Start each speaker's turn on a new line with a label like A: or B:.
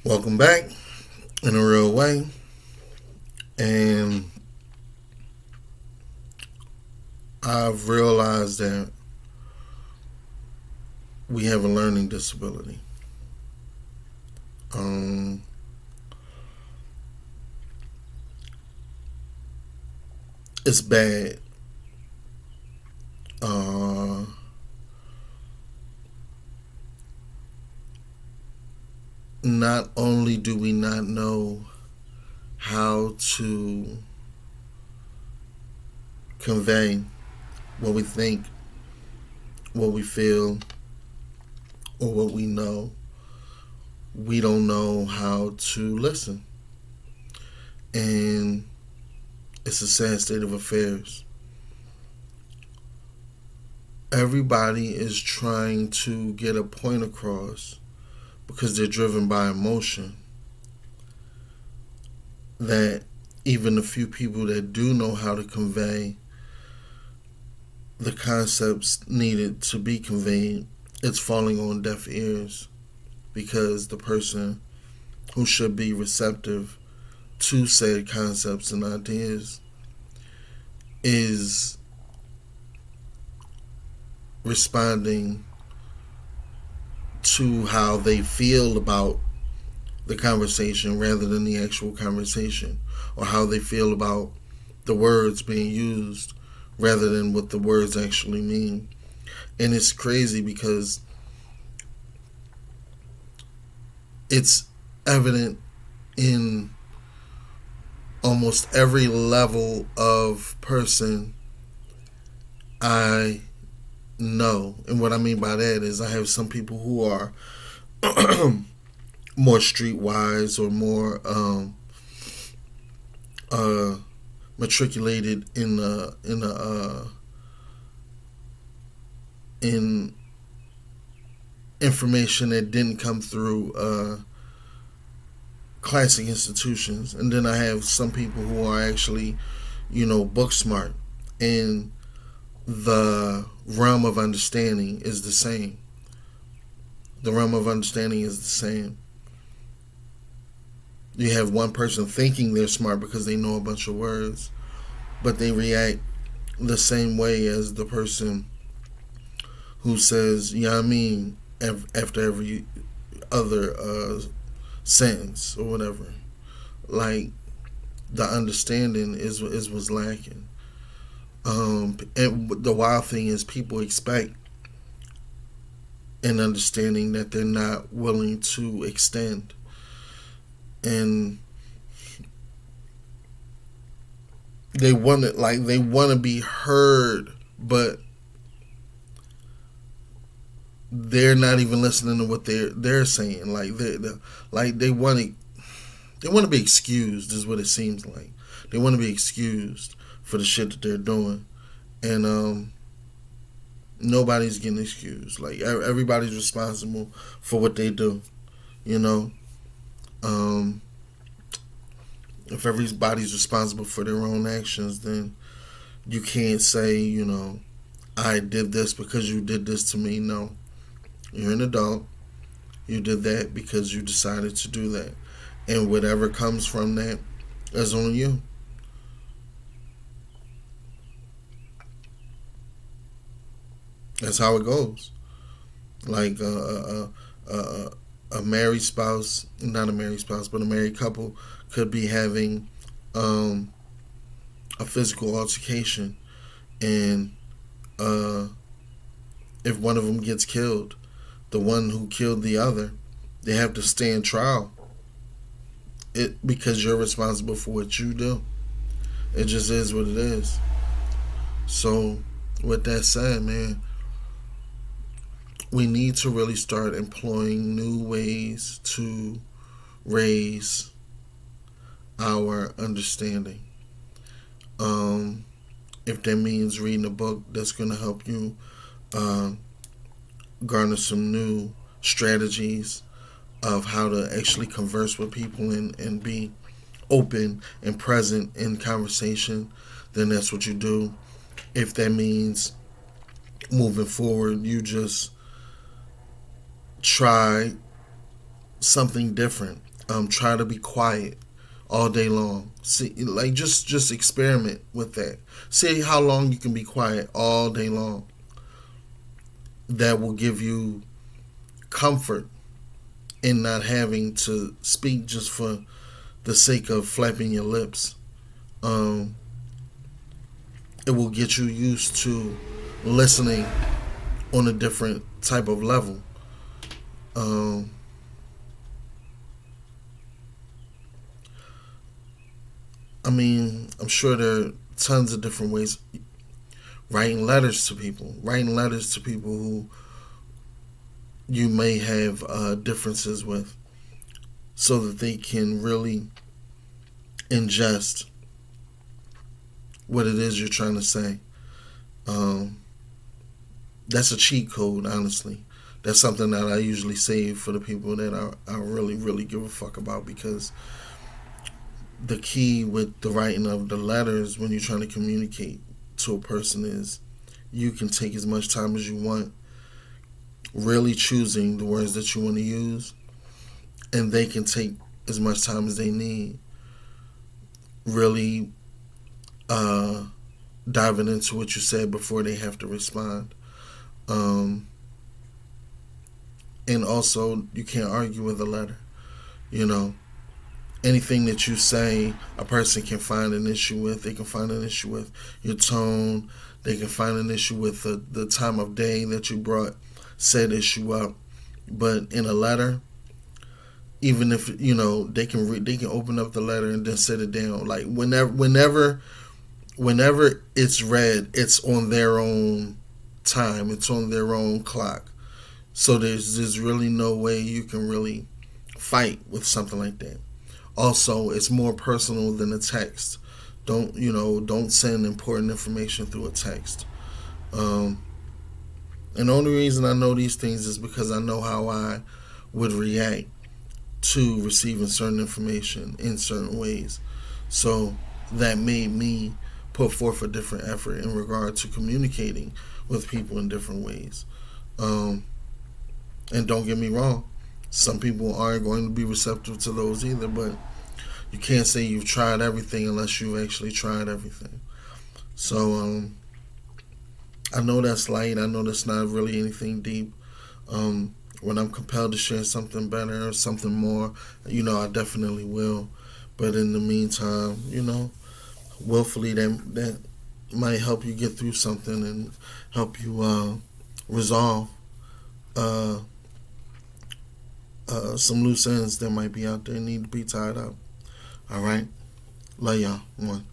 A: Welcome back in a real way. And I've realized that we have a learning disability. Um, it's bad. Uh, Not only do we not know how to convey what we think, what we feel, or what we know, we don't know how to listen. And it's a sad state of affairs. Everybody is trying to get a point across because they're driven by emotion that even the few people that do know how to convey the concepts needed to be conveyed, it's falling on deaf ears because the person who should be receptive to said concepts and ideas is responding to how they feel about the conversation rather than the actual conversation, or how they feel about the words being used rather than what the words actually mean. And it's crazy because it's evident in almost every level of person I know. And what I mean by that is I have some people who are more streetwise or more uh, matriculated in information that didn't come through classic institutions, and then I have some people who are actually, book smart, and the realm of understanding is the same. The realm of understanding is the same. You have one person thinking they're smart because they know a bunch of words, but they react the same way as the person who says, yeah, I mean, after every other sentence or whatever. Like, the understanding is what's lacking. And the wild thing is, people expect an understanding that they're not willing to extend, and they want to be heard, but they're not even listening to what they're saying. Like they want to be excused, is what it seems like. They want to be excused for the shit that they're doing, and nobody's getting excused. Like, everybody's responsible for what they do. You know, um, if everybody's responsible for their own actions, then you can't say, I did this because you did this to me. No, you're an adult. You did that because you decided to do that, and whatever comes from that is on you. That's how it goes. Like a married spouse, not a married spouse, but a married couple could be having um, a physical altercation, and uh, if one of them gets killed, the one who killed the other, they have to stand trial. It because you're responsible for what you do. It just is what it is. So, with that said, man, we need to really start employing new ways to raise our understanding. Um, if that means reading a book that's going to help you uh, garner some new strategies of how to actually converse with people and be open and present in conversation, then that's what you do. If that means moving forward, you just try something different. Try to be quiet all day long. See, like just experiment with that. See how long you can be quiet all day long. That will give you comfort in not having to speak just for the sake of flapping your lips. Um, it will get you used to listening on a different type of level. Um, I mean, I'm sure there are tons of different ways. Writing letters to people who you may have differences with, so that they can really ingest what it is you're trying to say. Um, that's a cheat code, honestly. That's something that I usually save for the people that I really, really give a fuck about, because the key with the writing of the letters when you're trying to communicate to a person is you can take as much time as you want really choosing the words that you want to use, and they can take as much time as they need really uh, diving into what you said before they have to respond. Um, and also, you can't argue with a letter. You know, anything that you say, a person can find an issue with. They can find an issue with your tone. They can find an issue with the time of day that you brought said issue up. But in a letter, even if they can they can open up the letter and then set it down. Like whenever it's read, it's on their own time. It's on their own clock. So there's really no way you can really fight with something like that. Also, it's more personal than a text. Don't send important information through a text. Um, and the only reason I know these things is because I know how I would react to receiving certain information in certain ways. So that made me put forth a different effort in regard to communicating with people in different ways. Um, and don't get me wrong, some people aren't going to be receptive to those either, but you can't say you've tried everything unless you've actually tried everything. So I know that's light. I know that's not really anything deep. When I'm compelled to share something better or something more, I definitely will. But in the meantime, willfully that might help you get through something and help you resolve uh, some loose ends that might be out there and need to be tied up. All right, love y'all. One.